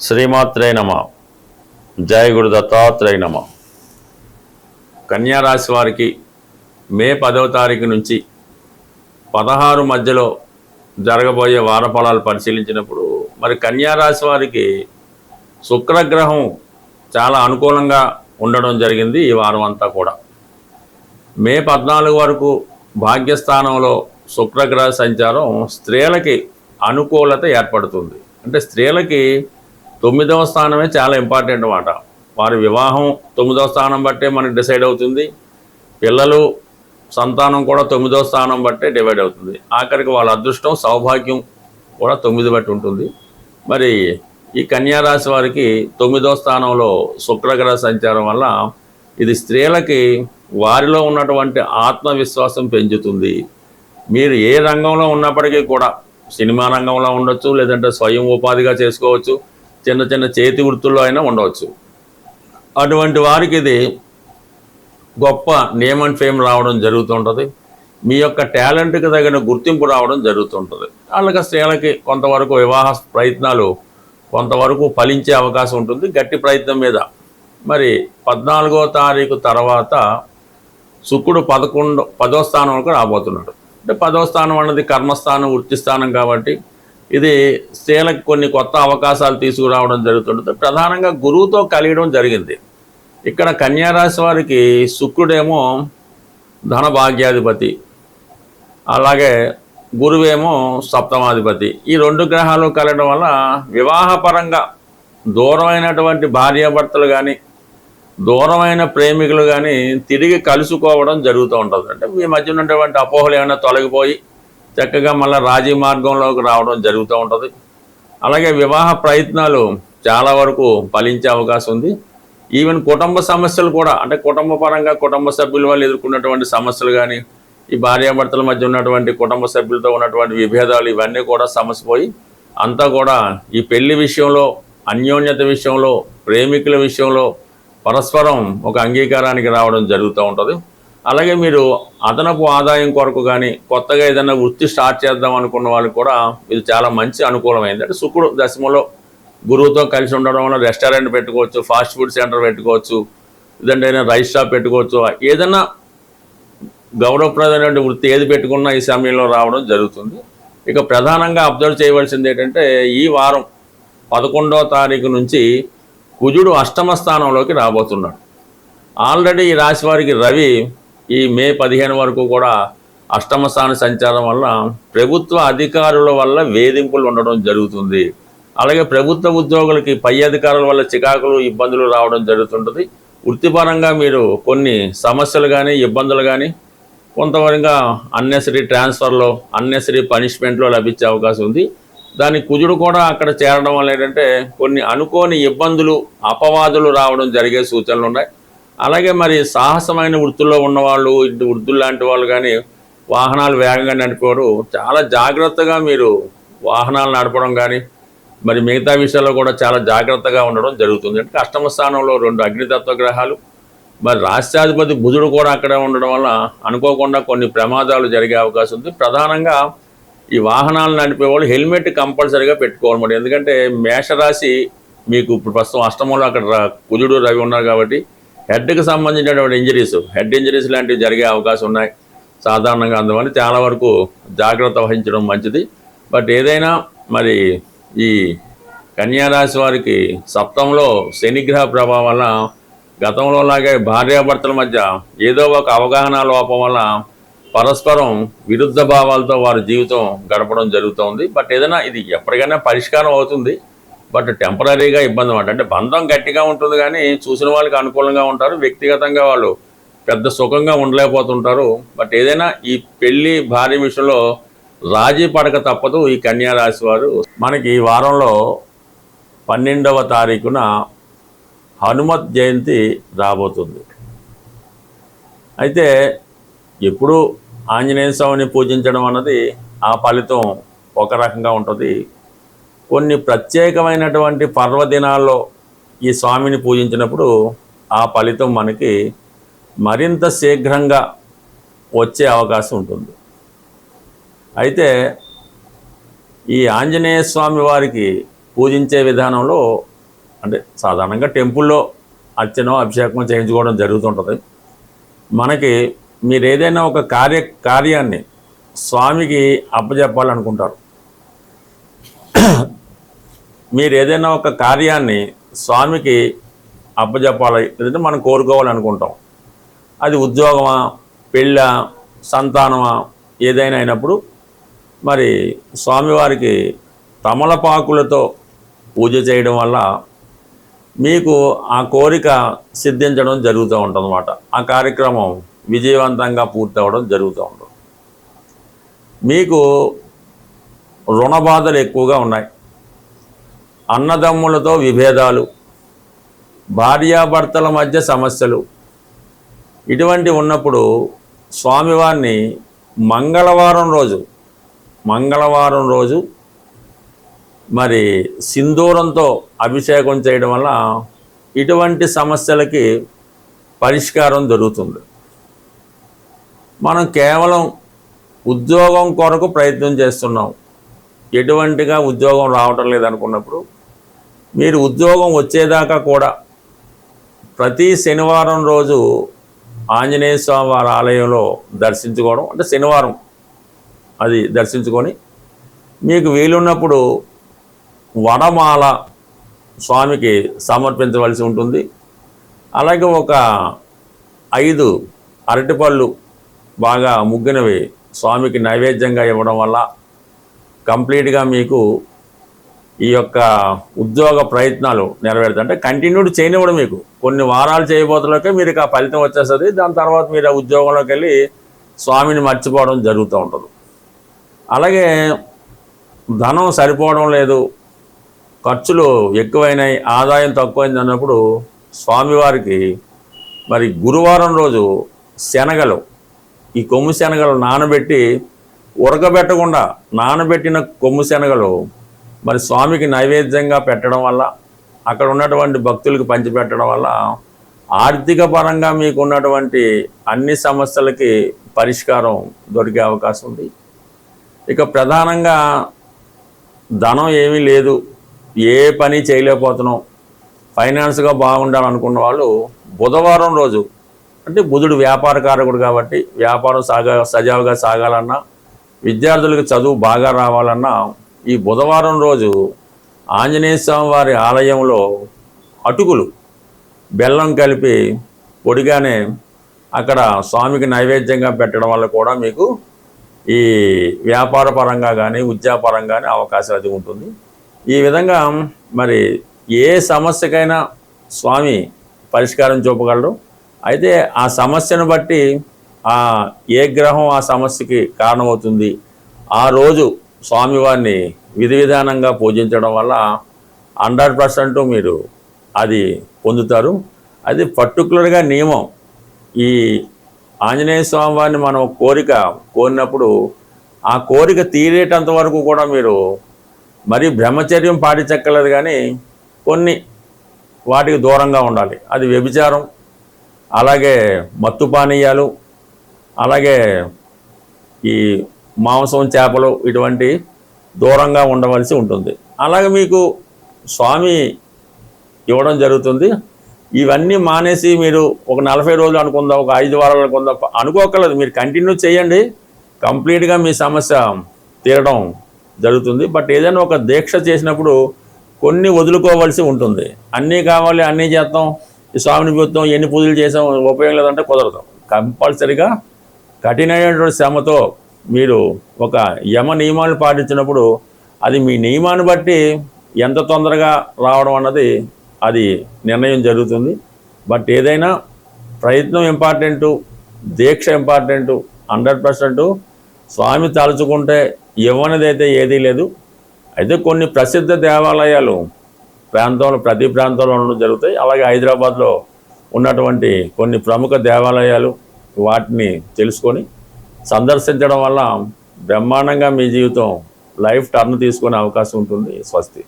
శ్రీమాత్రే నమ. జయ గురు దత్తాత్రేయ నమ. కన్యారాశి వారికి మే 10వ తారీఖు నుంచి 16 మధ్యలో జరగబోయే వార ఫలాలు పరిశీలించినప్పుడు మరి కన్యారాశి వారికి శుక్రగ్రహం చాలా అనుకూలంగా ఉండడం జరిగింది. ఈ వారం అంతా కూడా మే 14 వరకు భాగ్యస్థానంలో శుక్రగ్రహ సంచారం స్త్రీలకి అనుకూలత ఏర్పడుతుంది. అంటే స్త్రీలకి 9వ స్థానమే చాలా ఇంపార్టెంట్ అన్నమాట. వారి వివాహం 9వ స్థానం బట్టే మనకి డిసైడ్ అవుతుంది. పిల్లలు సంతానం కూడా 9వ స్థానం బట్టే డివైడ్ అవుతుంది. ఆఖరికి వాళ్ళ అదృష్టం సౌభాగ్యం కూడా 9 బట్టి ఉంటుంది. మరి ఈ కన్యారాశి వారికి 9వ స్థానంలో శుక్రగ్రహ సంచారం వల్ల ఇది స్త్రీలకి వారిలో ఉన్నటువంటి ఆత్మవిశ్వాసం పెంచుతుంది. మీరు ఏ రంగంలో ఉన్నప్పటికీ కూడా సినిమా రంగంలో ఉండొచ్చు, లేదంటే స్వయం ఉపాధిగా చేసుకోవచ్చు, చిన్న చిన్న చేతి వృత్తుల్లో అయినా ఉండవచ్చు. అటువంటి వారికి ఇది గొప్ప నేమ్ అండ్ ఫేమ్ రావడం జరుగుతుంటుంది. మీ యొక్క టాలెంట్కి తగిన గుర్తింపు రావడం జరుగుతుంటుంది. అలాగే స్త్రీలకి కొంతవరకు వివాహ ప్రయత్నాలు కొంతవరకు ఫలించే అవకాశం ఉంటుంది గట్టి ప్రయత్నం మీద. మరి 14వ తారీఖు తర్వాత శుక్రుడు 10వ స్థానంలో రాబోతున్నాడు. అంటే 10వ స్థానం అన్నది కర్మస్థానం, వృత్తి స్థానం కాబట్టి ఇది స్త్రీలకు కొన్ని కొత్త అవకాశాలు తీసుకురావడం జరుగుతుంటుంది. ప్రధానంగా గురువుతో కలియడం జరిగింది. ఇక్కడ కన్యారాశి వారికి శుక్రుడేమో ధనభాగ్యాధిపతి, అలాగే గురువేమో సప్తమాధిపతి. ఈ 2 గ్రహాలు కలగడం వల్ల వివాహపరంగా దూరమైనటువంటి భార్యాభర్తలు కానీ దూరమైన ప్రేమికులు కానీ తిరిగి కలుసుకోవడం జరుగుతూ ఉంటుంది. అంటే మీ మధ్య ఉన్నటువంటి అపోహలు ఏమైనా తొలగిపోయి చక్కగా మళ్ళీ రాజీ మార్గంలోకి రావడం జరుగుతూ ఉంటుంది. అలాగే వివాహ ప్రయత్నాలు చాలా వరకు ఫలించే అవకాశం ఉంది. ఈవెన్ కుటుంబ సమస్యలు కూడా, అంటే కుటుంబ పరంగా కుటుంబ సభ్యుల వాళ్ళు ఎదుర్కొన్నటువంటి సమస్యలు కానీ, ఈ భార్యాభర్తల మధ్య ఉన్నటువంటి కుటుంబ సభ్యులతో ఉన్నటువంటి విభేదాలు ఇవన్నీ కూడా సమసిపోయి అంతా కూడా ఈ పెళ్లి విషయంలో, అన్యోన్యత విషయంలో, ప్రేమికుల విషయంలో పరస్పరం ఒక అంగీకారానికి రావడం జరుగుతూ ఉంటుంది. అలాగే మీరు అదనపు ఆదాయం కొరకు కానీ కొత్తగా ఏదైనా వృత్తి స్టార్ట్ చేద్దాం అనుకున్న వాళ్ళకి కూడా ఇది చాలా మంచి అనుకూలమైంది. అంటే శుక్రుడు దశమలో గురువుతో కలిసి ఉండడం వల్ల రెస్టారెంట్ పెట్టుకోవచ్చు, ఫాస్ట్ ఫుడ్ సెంటర్ పెట్టుకోవచ్చు, లేదంటే రైస్ షాప్ పెట్టుకోవచ్చు. ఏదైనా గౌరవప్రదమైన వృత్తి ఏది పెట్టుకున్నా ఈ సమయంలో రావడం జరుగుతుంది. ఇక ప్రధానంగా అబ్జర్వ్ చేయవలసింది ఏంటంటే ఈ వారం 11వ తారీఖు నుంచి కుజుడు 8వ స్థానంలోకి రాబోతున్నాడు. ఆల్రెడీ ఈ రాశి వారికి రవి ఈ మే 15 వరకు కూడా 8వ స్థాన సంచారం వల్ల ప్రభుత్వ అధికారుల వల్ల వేధింపులు ఉండడం జరుగుతుంది. అలాగే ప్రభుత్వ ఉద్యోగులకి పై అధికారుల వల్ల చికాకులు, ఇబ్బందులు రావడం జరుగుతుంటుంది. వృత్తిపరంగా మీరు కొన్ని సమస్యలు కానీ ఇబ్బందులు కానీ కొంతవరకు అన్నెసరీ ట్రాన్స్ఫర్లో, అన్నెసరీ పనిష్మెంట్లో లభించే అవకాశం ఉంది. దానికి కుజుడు కూడా అక్కడ చేరడం వల్ల ఏంటంటే కొన్ని అనుకోని ఇబ్బందులు, అపవాదులు రావడం జరిగే సూచనలు ఉన్నాయి. అలాగే మరి సాహసమైన వృత్తుల్లో ఉన్నవాళ్ళు, ఇటు వృద్ధులు లాంటి వాళ్ళు కానీ వాహనాలు వేగంగా నడిపేవారు చాలా జాగ్రత్తగా మీరు వాహనాలు నడపడం కానీ మరి మిగతా విషయాల్లో కూడా చాలా జాగ్రత్తగా ఉండడం జరుగుతుంది. అంటే 8వ స్థానంలో 2 అగ్నితత్వ గ్రహాలు, మరి రాష్ట్రాధిపతి బుధుడు కూడా అక్కడే ఉండడం వల్ల అనుకోకుండా కొన్ని ప్రమాదాలు జరిగే అవకాశం ఉంది. ప్రధానంగా ఈ వాహనాలు నడిపేవాళ్ళు హెల్మెట్ కంపల్సరీగా పెట్టుకోవాలి. మరి ఎందుకంటే మేషరాశి మీకు ఇప్పుడు ప్రస్తుతం 8వ అక్కడ కుజుడు రవి ఉన్నారు కాబట్టి హెడ్కి సంబంధించినటువంటి హెడ్ ఇంజరీస్ లాంటివి జరిగే అవకాశం ఉన్నాయి సాధారణంగా. అందువల్ల చాలా వరకు జాగ్రత్త వహించడం మంచిది. బట్ ఏదైనా మరి ఈ కన్యారాశి వారికి సప్తమంలో శనిగ్రహ ప్రభావం వల్ల గతంలో లాగే భార్యాభర్తల మధ్య ఏదో ఒక అవగాహన లోపం వల్ల పరస్పరం విరుద్ధ భావాలతో వారి జీవితం గడపడం జరుగుతుంది. బట్ ఏదైనా ఇది ఎప్పటికైనా పరిష్కారం అవుతుంది. బట్ టెంపరీగా ఇబ్బంది అన్నమాట. అంటే బంధం గట్టిగా ఉంటుంది కానీ చూసిన వాళ్ళకి అనుకూలంగా ఉంటారు, వ్యక్తిగతంగా వాళ్ళు పెద్ద సుఖంగా ఉండలేకపోతుంటారు. బట్ ఏదైనా ఈ పెళ్లి భార్య విషయంలో రాజీ పడక తప్పదు ఈ కన్యారాశి వారు. మనకి ఈ వారంలో 12వ తారీఖున హనుమత్ జయంతి రాబోతుంది. అయితే ఎప్పుడు ఆంజనేయ స్వామిని పూజించడం అన్నది ఆ ఫలితం ఒక రకంగా ఉంటుంది. కొన్ని ప్రత్యేకమైనటువంటి పర్వదినాల్లో ఈ స్వామిని పూజించినప్పుడు ఆ ఫలితం మనకి మరింత శీఘ్రంగా వచ్చే అవకాశం ఉంటుంది. అయితే ఈ ఆంజనేయ స్వామి వారికి పూజించే విధానంలో అంటే సాధారణంగా టెంపుల్లో అర్చనో అభిషేకం చేయించుకోవడం జరుగుతుంటుంది. మనకి మీరు ఏదైనా ఒక కార్యాన్ని స్వామికి అప్పచెప్పాలనుకుంటారు. మీరు ఏదైనా ఒక కార్యాన్ని స్వామికి అప్పచెప్పాలి, లేదంటే మనం కోరుకోవాలనుకుంటాం. అది ఉద్యోగమా, పెళ్ళ, సంతానమా, ఏదైనా అయినప్పుడు మరి స్వామివారికి తమలపాకులతో పూజ చేయడం వల్ల మీకు ఆ కోరిక సిద్ధించడం జరుగుతూ ఉంటుందన్నమాట. ఆ కార్యక్రమం విజయవంతంగా పూర్తవడం జరుగుతూ ఉంటుంది. మీకు రుణ బాధలు ఎక్కువగా ఉన్నాయి, అన్నదమ్ములతో విభేదాలు, భార్యాభర్తల మధ్య సమస్యలు, ఇటువంటి ఉన్నప్పుడు స్వామివారిని మంగళవారం రోజు మరి సింధూరంతో అభిషేకం చేయడం వల్ల ఇటువంటి సమస్యలకి పరిష్కారం దొరుకుతుంది. మనం కేవలం ఉద్యోగం కొరకు ప్రయత్నం చేస్తున్నాం, ఎటువంటిగా ఉద్యోగం రావటం లేదనుకున్నప్పుడు మీరు ఉద్యోగం వచ్చేదాకా కూడా ప్రతి శనివారం రోజు ఆంజనేయ స్వామి వారి ఆలయంలో దర్శించుకోవడం, అంటే శనివారం అది దర్శించుకొని మీకు వీలున్నప్పుడు వడమాల స్వామికి సమర్పించవలసి ఉంటుంది. అలాగే ఒక 5 అరటిపళ్ళు బాగా ముగ్గినవి స్వామికి నైవేద్యంగా ఇవ్వడం వల్ల కంప్లీట్గా మీకు ఈ యొక్క ఉద్యోగ ప్రయత్నాలు నెరవేరుతాయి. అంటే కంటిన్యూడ్ చేయనివ్వడం, మీకు కొన్ని వారాలు చేయబోతులకే మీరు ఆ ఫలితం వచ్చేస్తుంది. దాని తర్వాత మీరు ఆ ఉద్యోగంలోకి వెళ్ళి స్వామిని మర్చిపోవడం జరుగుతూ ఉంటుంది. అలాగే ధనం సరిపోవడం లేదు, ఖర్చులు ఎక్కువైనాయి, ఆదాయం తక్కువైంది అన్నప్పుడు స్వామివారికి మరి గురువారం రోజు శనగలు, ఈ కొమ్ము శనగలు నానబెట్టి, ఉడకబెట్టకుండా నానబెట్టిన కొమ్ము శనగలు మరి స్వామికి నైవేద్యంగా పెట్టడం వల్ల, అక్కడ ఉన్నటువంటి భక్తులకు పంచిపెట్టడం వల్ల ఆర్థిక పరంగా మీకు ఉన్నటువంటి అన్ని సమస్యలకి పరిష్కారం దొరికే అవకాశం ఉంది. ఇక ప్రధానంగా ధనం ఏమీ లేదు, ఏ పని చేయలేకపోతున్నాం, ఫైనాన్స్గా బాగుండాలనుకున్న వాళ్ళు బుధవారం రోజు, అంటే బుధుడు వ్యాపారకారకుడు కాబట్టి వ్యాపారం సజావుగా సాగాలన్నా, విద్యార్థులకు చదువు బాగా రావాలన్నా ఈ బుధవారం రోజు ఆంజనేయ స్వామి వారి ఆలయంలో అటుకులు బెల్లం కలిపి పొడిగానే అక్కడ స్వామికి నైవేద్యంగా పెట్టడం వల్ల కూడా మీకు ఈ వ్యాపార పరంగా కానీ ఉద్యోగపరంగా కానీ అవకాశం అది ఉంటుంది. ఈ విధంగా మరి ఏ సమస్యకైనా స్వామి పరిష్కారం చూపగలరు. అయితే ఆ సమస్యను బట్టి ఏ గ్రహం ఆ సమస్యకి కారణమవుతుంది, ఆ రోజు స్వామివారిని విధి విధానంగా పూజించడం వల్ల 100% మీరు అది పొందుతారు. అది పర్టికులర్గా నియమం. ఈ ఆంజనేయ స్వామి వారిని మనం కోరినప్పుడు ఆ కోరిక తీరేటంత వరకు కూడా మీరు మరి బ్రహ్మచర్యం పాటించక్కర్లేదు, కానీ కొన్ని వాటికి దూరంగా ఉండాలి. అది వ్యభిచారం, అలాగే మత్తు పానీయాలు, అలాగే ఈ మాంసం, చేపలు, ఇటువంటి దూరంగా ఉండవలసి ఉంటుంది. అలాగే మీకు స్వామి ఇవ్వడం జరుగుతుంది. ఇవన్నీ మానేసి మీరు ఒక 40 రోజులు అనుకుందాం, ఒక 5 వారాలు అనుకుందాం, అనుకోకర్లేదు. మీరు కంటిన్యూ చేయండి, కంప్లీట్గా మీ సమస్య తీరడం జరుగుతుంది. బట్ ఏదైనా ఒక దీక్ష చేసినప్పుడు కొన్ని వదులుకోవాల్సి ఉంటుంది. అన్నీ కావాలి, అన్నీ చేస్తాం, ఈ స్వామిని చూస్తాం, ఎన్ని పూజలు చేసాం, ఉపయోగం లేదంటే కుదరదు. కంపల్సరిగా కఠినమైనటువంటి శ్రమతో మీరు ఒక యమ నియమాలు పాటించినప్పుడు అది మీ నియమాన్ని బట్టి ఎంత తొందరగా రావడం అన్నది అది నిర్ణయం జరుగుతుంది. బట్ ఏదైనా ప్రయత్నం ఇంపార్టెంటు, దీక్ష ఇంపార్టెంటు. 100% స్వామి తలుచుకుంటే ఇవ్వనిదైతే ఏదీ లేదు. అయితే కొన్ని ప్రసిద్ధ దేవాలయాలు ప్రతి ప్రాంతంలో ఉండడం జరుగుతాయి. అలాగే హైదరాబాద్లో ఉన్నటువంటి కొన్ని ప్రముఖ దేవాలయాలు, వాటిని తెలుసుకొని సందర్శించడం వల్ల బ్రహ్మాండంగా మీ జీవితం లైఫ్ టర్న్ తీసుకునే అవకాశం ఉంటుంది. స్వస్తి.